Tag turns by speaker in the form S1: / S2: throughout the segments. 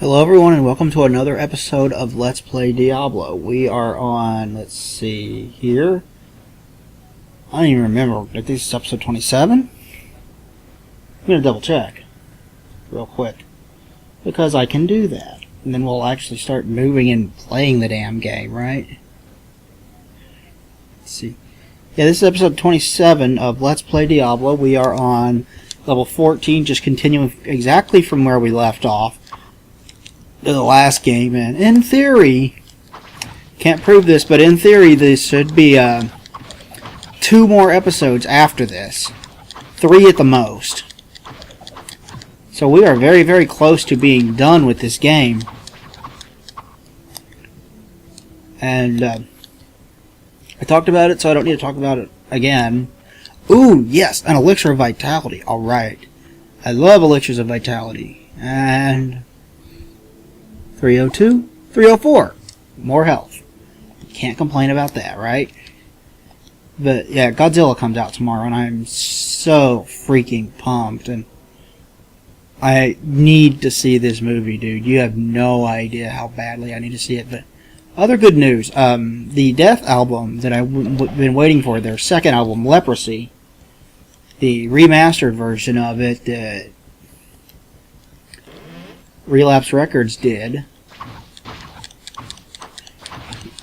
S1: Hello everyone and welcome to another episode of Let's Play Diablo. We are on, let's see here, I don't even remember, I think this is episode 27? I'm going to double check real quick because I can do that and then we'll actually start moving and playing the damn game, right? Let's see. Yeah, this is episode 27 of Let's Play Diablo. We are on level 14, just continuing exactly from where we left off. The last game, and in theory, can't prove this, but in theory this should be 2 more episodes after this, 3 at the most. So we are very, very close to being done with this game. And I talked about it, so I don't need to talk about it again. Ooh, yes, an elixir of vitality. Alright. I love elixirs of vitality. And 302, 304. More health. Can't complain about that, right? But yeah, Godzilla comes out tomorrow and I'm so freaking pumped, and I need to see this movie, dude. You have no idea how badly I need to see it. But other good news, the Death album that I've been waiting for, their second album, Leprosy, the remastered version of it that Relapse Records did.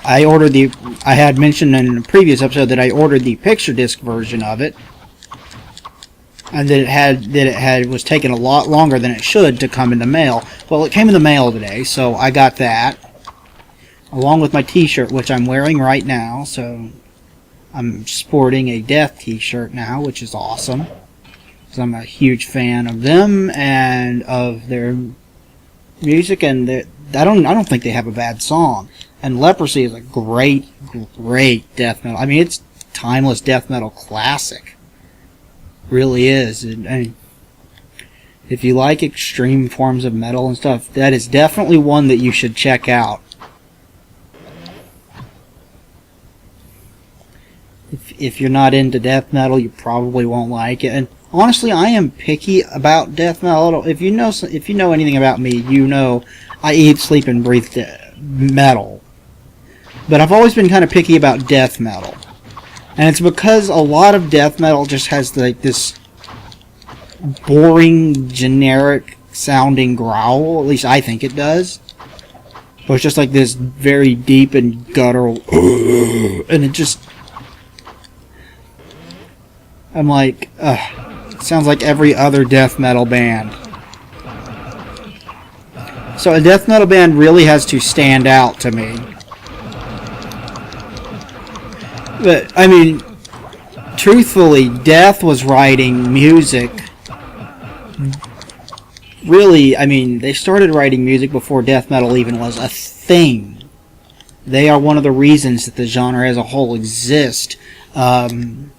S1: I had mentioned in a previous episode that I ordered the picture disc version of it, and that it was taking a lot longer than it should to come in the mail. Well, it came in the mail today, so I got that along with my T-shirt, which I'm wearing right now. So I'm sporting a Death T-shirt now, which is awesome, because I'm a huge fan of them and of their music, and I don't think they have a bad song. And Leprosy is a great death metal. I mean, it's timeless death metal classic. Really is. And if you like extreme forms of metal and stuff, that is definitely one that you should check out. If you're not into death metal, you probably won't like it. And honestly, I am picky about death metal. If you know anything about me, you know I eat, sleep, and breathe metal. But I've always been kind of picky about death metal, and it's because a lot of death metal just has like this boring, generic sounding growl. At least I think it does. But it's just like this very deep and guttural, and it just, I'm like, it sounds like every other death metal band. So a death metal band really has to stand out to me. But, I mean, truthfully, Death was writing music. Really, I mean, they started writing music before death metal even was a thing. They are one of the reasons that the genre as a whole exists. Them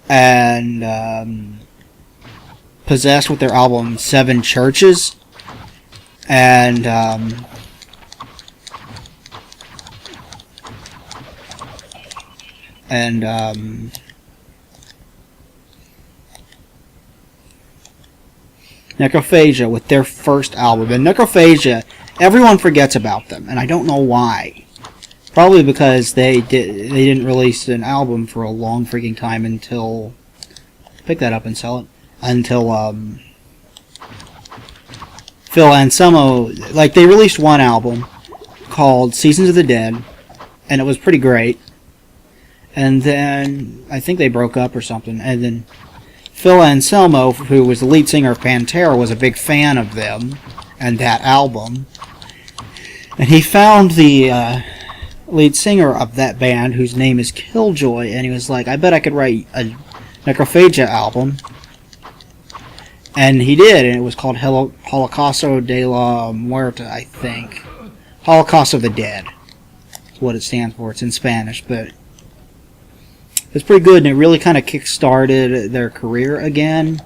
S1: and Possessed with their album Seven Churches, and Necrophagia with their first album. And Necrophagia, everyone forgets about them, and I don't know why. Probably because they didn't release an album for a long freaking time until, pick that up and sell it, until Phil Anselmo, like, they released one album called Seasons of the Dead, and it was pretty great. And then I think they broke up or something. And then Phil Anselmo, who was the lead singer of Pantera, was a big fan of them and that album. And he found the lead singer of that band, whose name is Killjoy, and he was like, I bet I could write a Necrophagia album. And he did, and it was called Holocausto de la Muerte, I think. Holocaust of the Dead is what it stands for. It's in Spanish, but it's pretty good, and it really kind of kick-started their career again.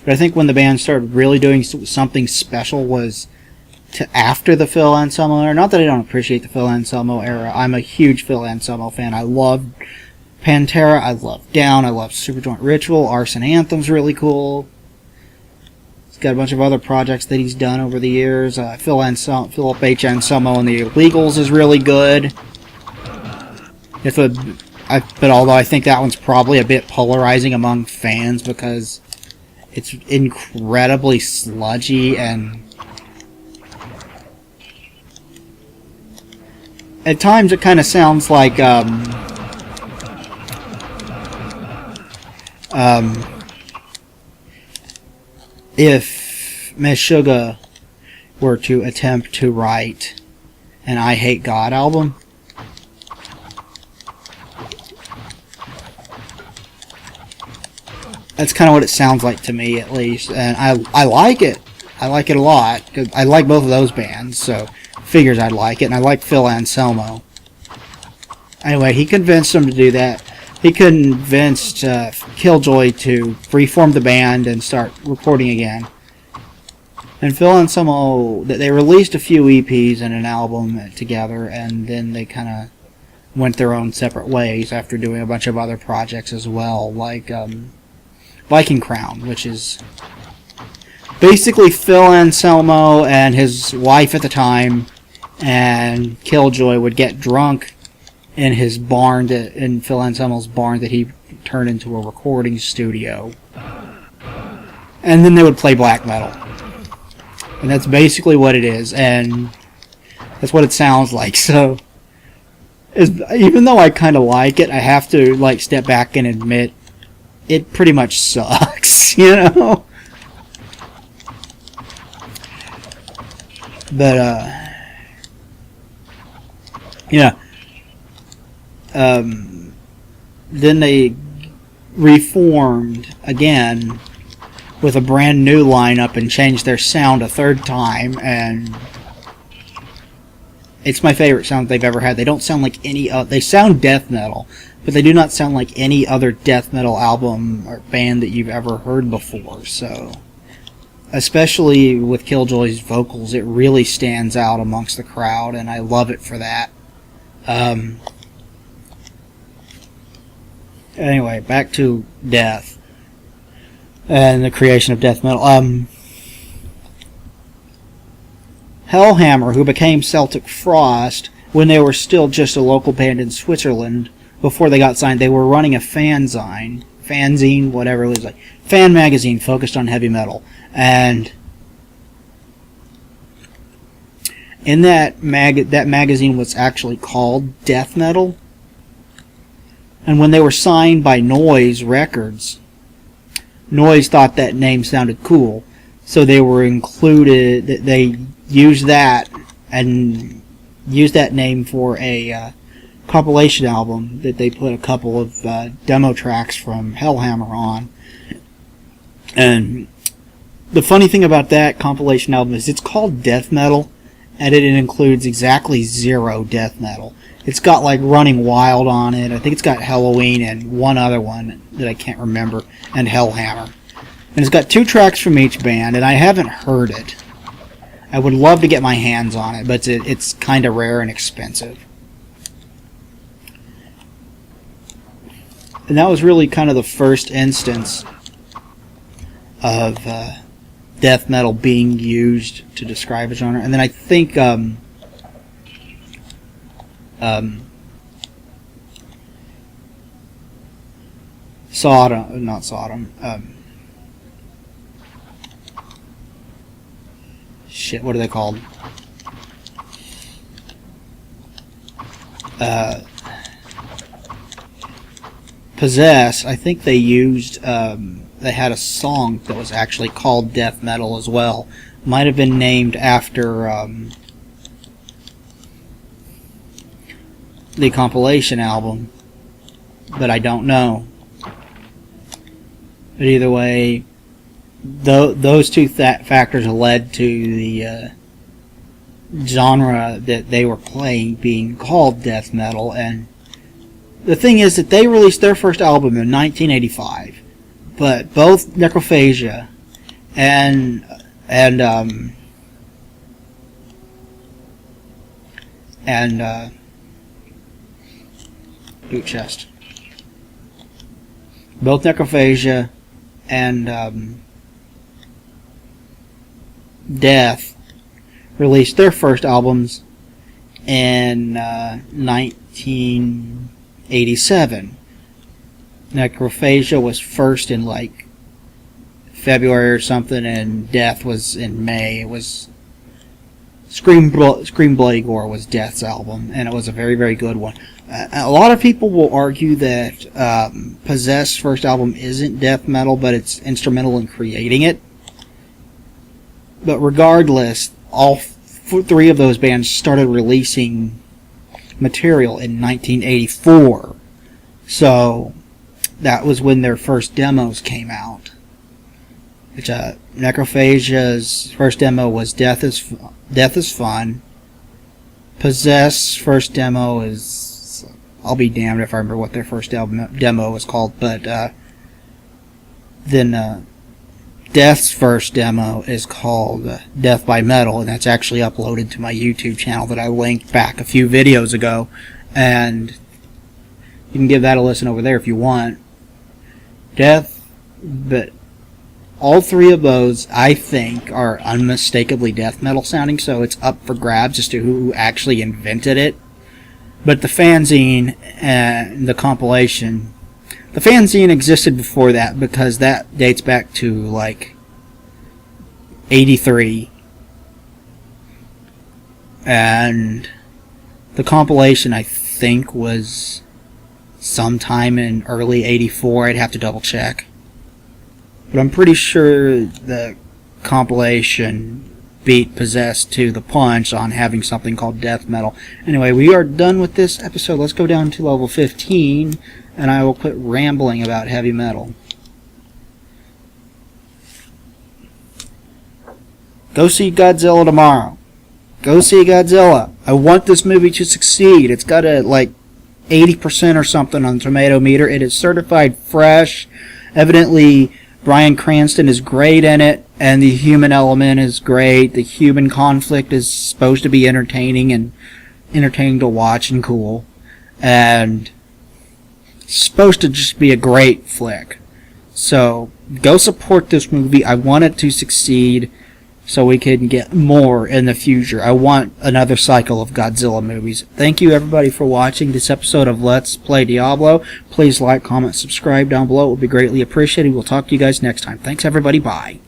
S1: But I think when the band started really doing something special was after the Phil Anselmo era. Not that I don't appreciate the Phil Anselmo era. I'm a huge Phil Anselmo fan. I love Pantera, I love Down, I love Superjoint Ritual, Arson Anthem's really cool. got a bunch of other projects that he's done over the years. Philip H. Anselmo and the Illegals is really good. But although I think that one's probably a bit polarizing among fans because it's incredibly sludgy and at times it kind of sounds like if Meshuggah were to attempt to write an I Hate God album. That's kind of what it sounds like to me, at least. And I like it. I like it a lot. I like both of those bands, so figures I'd like it. And I like Phil Anselmo. Anyway, he convinced them to do that. He convinced Killjoy to reform the band and start recording again. And Phil Anselmo, they released a few EPs and an album together, and then they kind of went their own separate ways after doing a bunch of other projects as well, like Viking Crown, which is basically Phil Anselmo and his wife at the time and Killjoy would get drunk in his barn, in Phil Anselmo's barn that he turned into a recording studio. And then they would play black metal. And that's basically what it is, and that's what it sounds like. So, even though I kind of like it, I have to like step back and admit it pretty much sucks, you know? But, yeah. Then they reformed again with a brand new lineup and changed their sound a third time, and it's my favorite sound they've ever had. They don't sound like any other. They sound death metal, but they do not sound like any other death metal album or band that you've ever heard before. So, especially with Killjoy's vocals, it really stands out amongst the crowd, and I love it for that. Anyway, back to death and the creation of death metal. Hellhammer, who became Celtic Frost when they were still just a local band in Switzerland before they got signed, they were running a fanzine, whatever it was, like fan magazine focused on heavy metal. And in that magazine was actually called Death Metal. And when they were signed by Noise Records, Noise thought that name sounded cool, so they were included. They used that and used that name for a compilation album that they put a couple of demo tracks from Hellhammer on. And the funny thing about that compilation album is it's called Death Metal, and it includes exactly 0 death metal. It's got like Running Wild on it. I think it's got Halloween and one other one that I can't remember, and Hellhammer. And it's got 2 tracks from each band, and I haven't heard it. I would love to get my hands on it, but it's kind of rare and expensive. And that was really kind of the first instance of death metal being used to describe a genre. And then I think shit, what are they called? Possess, I think they used, they had a song that was actually called Death Metal as well. Might have been named after the compilation album, but I don't know. But either way, those two factors led to the genre that they were playing being called death metal. And the thing is that they released their first album in 1985, but both Necrophagia and Boot Chest, both Necrophagia and Death released their first albums in 1987. Necrophagia was first in like February or something, and Death was in May. It was Scream Bloody Gore was Death's album, and it was a very, very good one. A lot of people will argue that Possessed's first album isn't death metal, but it's instrumental in creating it. But regardless, all three of those bands started releasing material in 1984. So that was when their first demos came out. Which Necrophagia's first demo was Death is Fun. Possessed's first demo is, I'll be damned if I remember what their first demo was called, but then Death's first demo is called Death by Metal, and that's actually uploaded to my YouTube channel that I linked back a few videos ago, and you can give that a listen over there if you want. But all three of those, I think, are unmistakably death metal sounding, so it's up for grabs as to who actually invented it. But the fanzine and the compilation, the fanzine existed before that because that dates back to like 83. And the compilation, I think, was sometime in early 84. I'd have to double check. But I'm pretty sure the compilation beat Possessed to the punch on having something called death metal. Anyway, we are done with this episode. Let's go down to level 15, and I will quit rambling about heavy metal. Go see Godzilla tomorrow. Go see Godzilla. I want this movie to succeed. It's got a, like, 80% or something on the tomato meter. It is certified fresh. Evidently, Bryan Cranston is great in it, and the human element is great. The human conflict is supposed to be entertaining to watch and cool. And it's supposed to just be a great flick. So, go support this movie. I want it to succeed so we can get more in the future. I want another cycle of Godzilla movies. Thank you everybody for watching this episode of Let's Play Diablo. Please like, comment, subscribe down below. It would be greatly appreciated. We'll talk to you guys next time. Thanks everybody. Bye.